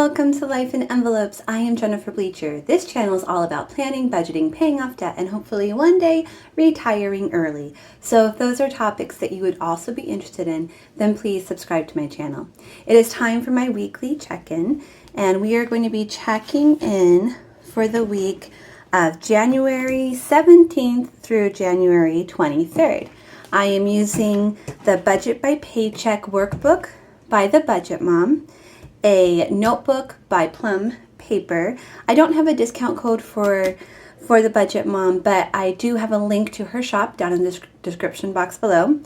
welcome to Life in Envelopes. I am Jennifer Bleecher. This channel is all about planning, budgeting, paying off debt, and hopefully one day retiring early. So if those are topics that you would also be interested in, then please subscribe to my channel. It is time for my weekly check-in, and we are going to be checking in for the week of January 17th through January 23rd. I am using the Budget by Paycheck workbook by the Budget Mom, a notebook by Plum Paper. I don't have a discount code for the Budget Mom, but I do have a link to her shop down in the description box below.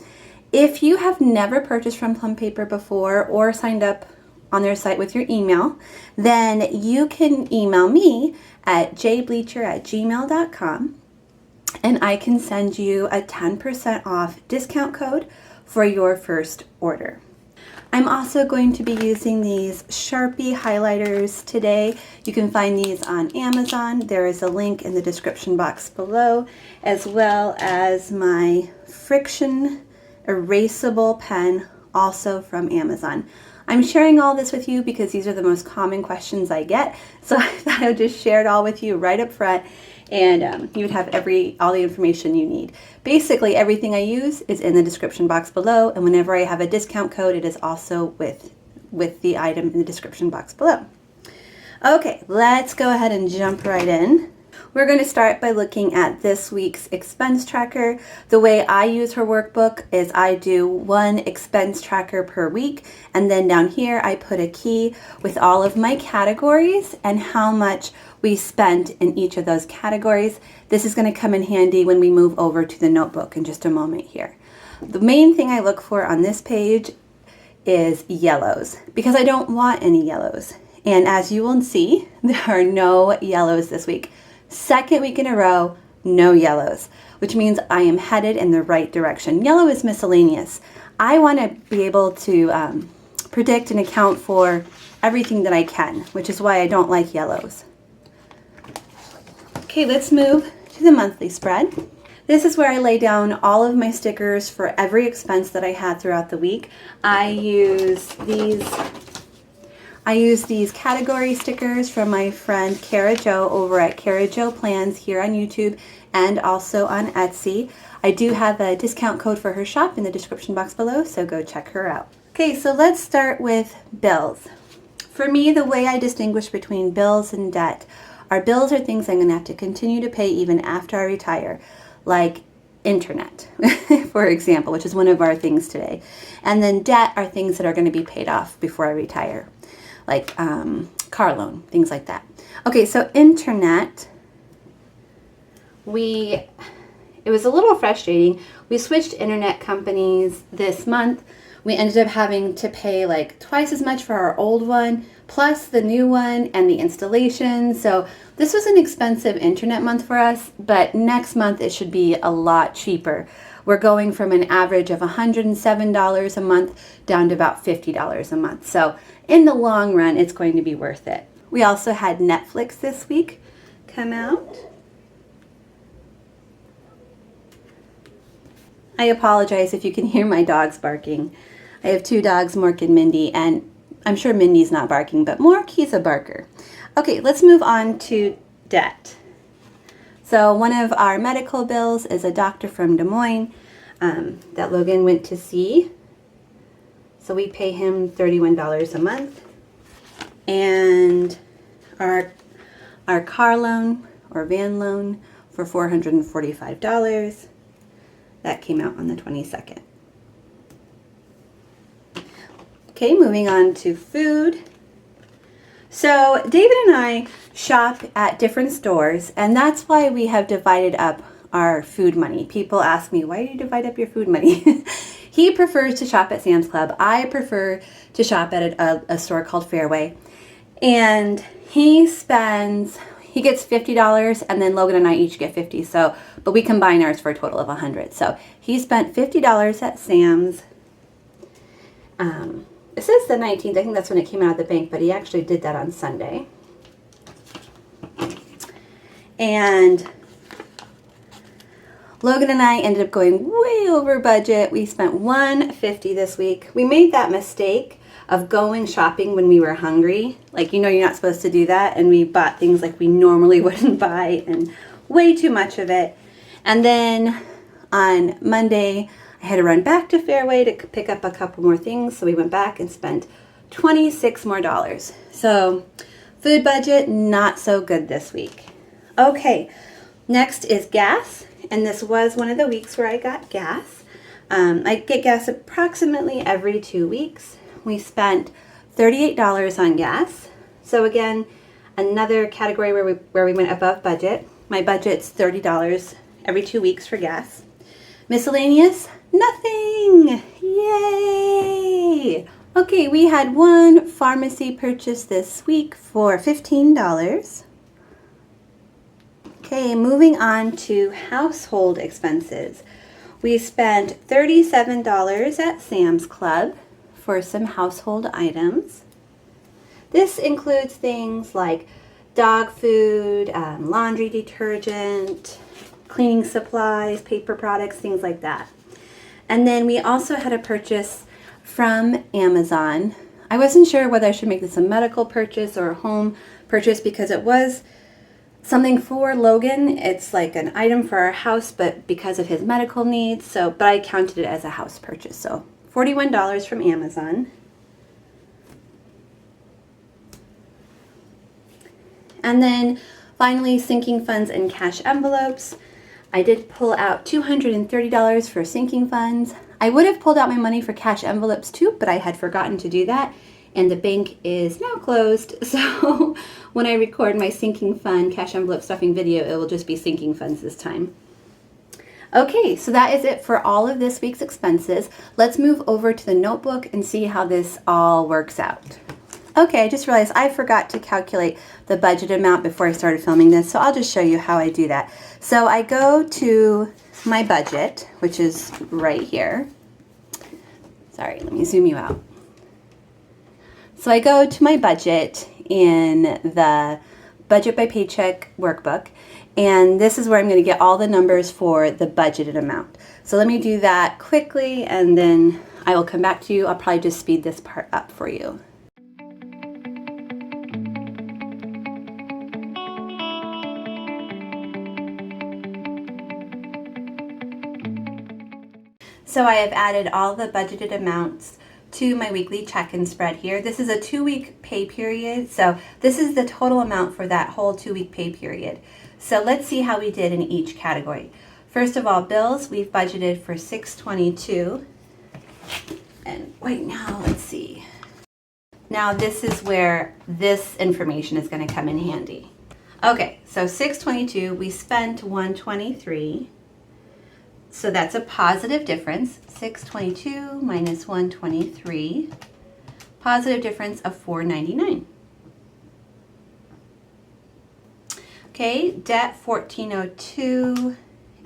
If you have never purchased from Plum Paper before or signed up on their site with your email, then you can email me at jbleecher@gmail.com and I can send you a 10% off discount code for your first order. I'm also going to be using these Sharpie highlighters today. You can find these on Amazon. There is a link in the description box below, as well as my Friction Erasable pen, also from Amazon. I'm sharing all this with you because these are the most common questions I get, so I thought I would just share it all with you right up front, and you would have all the information you need. Basically, everything I use is in the description box below, and whenever I have a discount code, it is also with the item in the description box below. Okay, let's go ahead and jump right in. We're going to start by looking at this week's expense tracker. The way I use her workbook is I do one expense tracker per week, and then down here I put a key with all of my categories and how much we spent in each of those categories. This is going to come in handy when we move over to the notebook in just a moment here. The main thing I look for on this page is yellows, because I don't want any yellows. And as you will see, there are no yellows this week. Second week in a row, no yellows, which means I am headed in the right direction. Yellow is miscellaneous. I want to be able to predict and account for everything that I can, which is why I don't like yellows. Okay, let's move to the monthly spread. This is where I lay down all of my stickers for every expense that I had throughout the week. I use these category stickers from my friend Cara Jo over at CaraJoPlans here on YouTube and also on Etsy. I do have a discount code for her shop in the description box below, so go check her out. Okay, so let's start with bills. For me, the way I distinguish between bills and debt are bills are things I'm going to have to continue to pay even after I retire, like internet, for example, which is one of our things today. And then debt are things that are going to be paid off before I retire, like car loan, things like that. Okay, so internet, it was a little frustrating. We switched internet companies this month. We ended up having to pay like twice as much for our old one, plus the new one and the installation. So this was an expensive internet month for us, but next month it should be a lot cheaper. We're going from an average of $107 a month down to about $50 a month. So in the long run, it's going to be worth it. We also had Netflix this week come out. I apologize if you can hear my dogs barking. I have two dogs, Mork and Mindy, and I'm sure Mindy's not barking, but Mork, he's a barker. Okay, let's move on to debt. So one of our medical bills is a doctor from Des Moines that Logan went to see. So we pay him $31 a month. And our car loan or van loan for $445. That came out on the 22nd. Okay, moving on to food. So David and I shop at different stores, and that's why we have divided up our food money. People ask me, why do you divide up your food money? He prefers to shop at Sam's Club. I prefer to shop at a store called Fairway. And he gets $50, and then Logan and I each get $50. So, but we combine ours for a total of $100. So he spent $50 at Sam's. It says the 19th. I think that's when it came out of the bank, but he actually did that on Sunday. And Logan and I ended up going way over budget. We spent $150 this week. We made that mistake of going shopping when we were hungry. Like, you know, you're not supposed to do that. And we bought things like we normally wouldn't buy and way too much of it. And then on Monday, I had to run back to Fairway to pick up a couple more things. So we went back and spent $26 more. So food budget, not so good this week. Okay, next is gas. And this was one of the weeks where I got gas. I get gas approximately every 2 weeks. We spent $38 on gas. So again, another category where we went above budget. My budget's $30 every 2 weeks for gas. Miscellaneous, nothing. Yay! Okay, we had one pharmacy purchase this week for $15. Okay, moving on to household expenses. We spent $37 at Sam's Club for some household items. This includes things like dog food, laundry detergent, cleaning supplies, paper products, things like that. And then we also had a purchase from Amazon. I wasn't sure whether I should make this a medical purchase or a home purchase because it was something for Logan. It's like an item for our house, but because of his medical needs, but I counted it as a house purchase. So $41 from Amazon. And then finally, sinking funds and cash envelopes. I did pull out $230 for sinking funds. I would have pulled out my money for cash envelopes too, but I had forgotten to do that. And the bank is now closed. So when I record my sinking fund cash envelope stuffing video, it will just be sinking funds this time. Okay, so that is it for all of this week's expenses. Let's move over to the notebook and see how this all works out. Okay, I just realized I forgot to calculate the budget amount before I started filming this, so I'll just show you how I do that. So I go to my budget, which is right here. Sorry, let me zoom you out. So I go to my budget in the Budget by Paycheck workbook, and this is where I'm going to get all the numbers for the budgeted amount. So let me do that quickly, and then I will come back to you. I'll probably just speed this part up for you. So I have added all the budgeted amounts to my weekly check-in spread here. This is a 2-week pay period, so this is the total amount for that whole 2-week pay period. So let's see how we did in each category. First of all, bills, we've budgeted for $622. And wait, now let's see. Now this is where this information is going to come in handy. Okay, so $622, we spent $123. So that's a positive difference. $622 minus $123, positive difference of $499. Okay, debt $1,402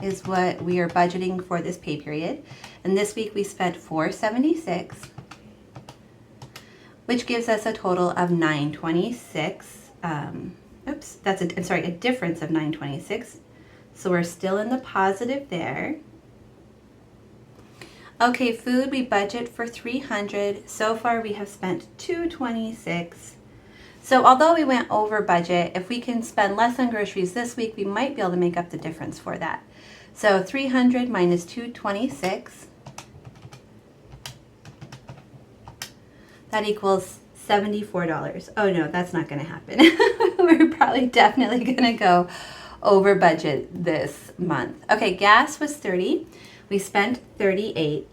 is what we are budgeting for this pay period. And this week we spent $476, which gives us a total of $926. That's a difference of $926. So we're still in the positive there. Okay, food, we budget for $300. So far we have spent $226. So although we went over budget, if we can spend less on groceries this week, we might be able to make up the difference for that. So 300 minus 226. That equals $74. Oh no, that's not gonna happen. We're probably definitely gonna go over budget this month. Okay, gas was $30. We spent $38.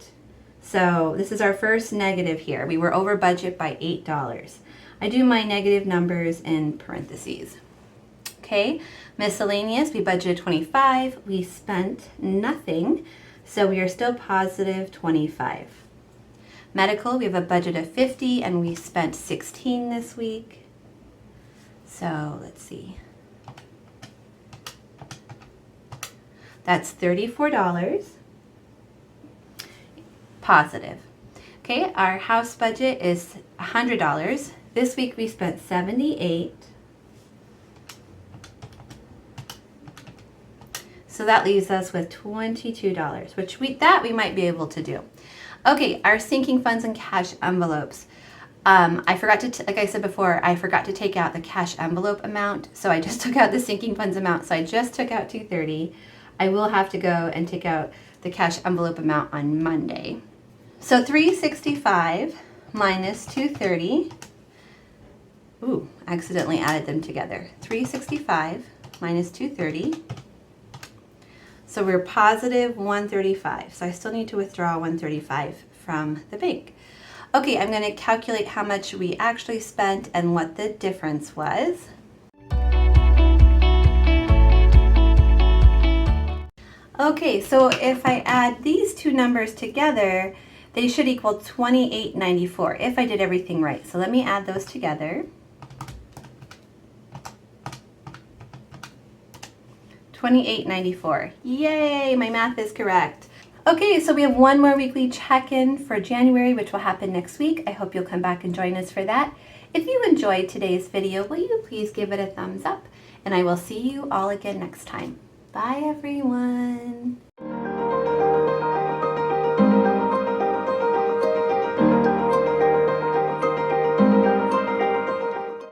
So this is our first negative here. We were over budget by $8. I do my negative numbers in parentheses. Okay, miscellaneous, we budgeted $25. We spent nothing. So we are still positive $25. Medical, we have a budget of $50 and we spent $16 this week. So let's see. That's $34. Positive. Okay, our house budget is $100. This week we spent $78. So that leaves us with $22, which we might be able to do. Okay, our sinking funds and cash envelopes. I forgot to, like I said before, I forgot to take out the cash envelope amount. So I just took out the sinking funds amount. So I just took out $230. I will have to go and take out the cash envelope amount on Monday. So $365 minus $230. Ooh, accidentally added them together. $365 minus $230. So we're positive $135. So I still need to withdraw $135 from the bank. Okay, I'm going to calculate how much we actually spent and what the difference was. Okay, so if I add these two numbers together, they should equal $28.94 if I did everything right. So let me add those together. $28.94. Yay, my math is correct. Okay, so we have one more weekly check-in for January, which will happen next week. I hope you'll come back and join us for that. If you enjoyed today's video, will you please give it a thumbs up? And I will see you all again next time. Bye, everyone.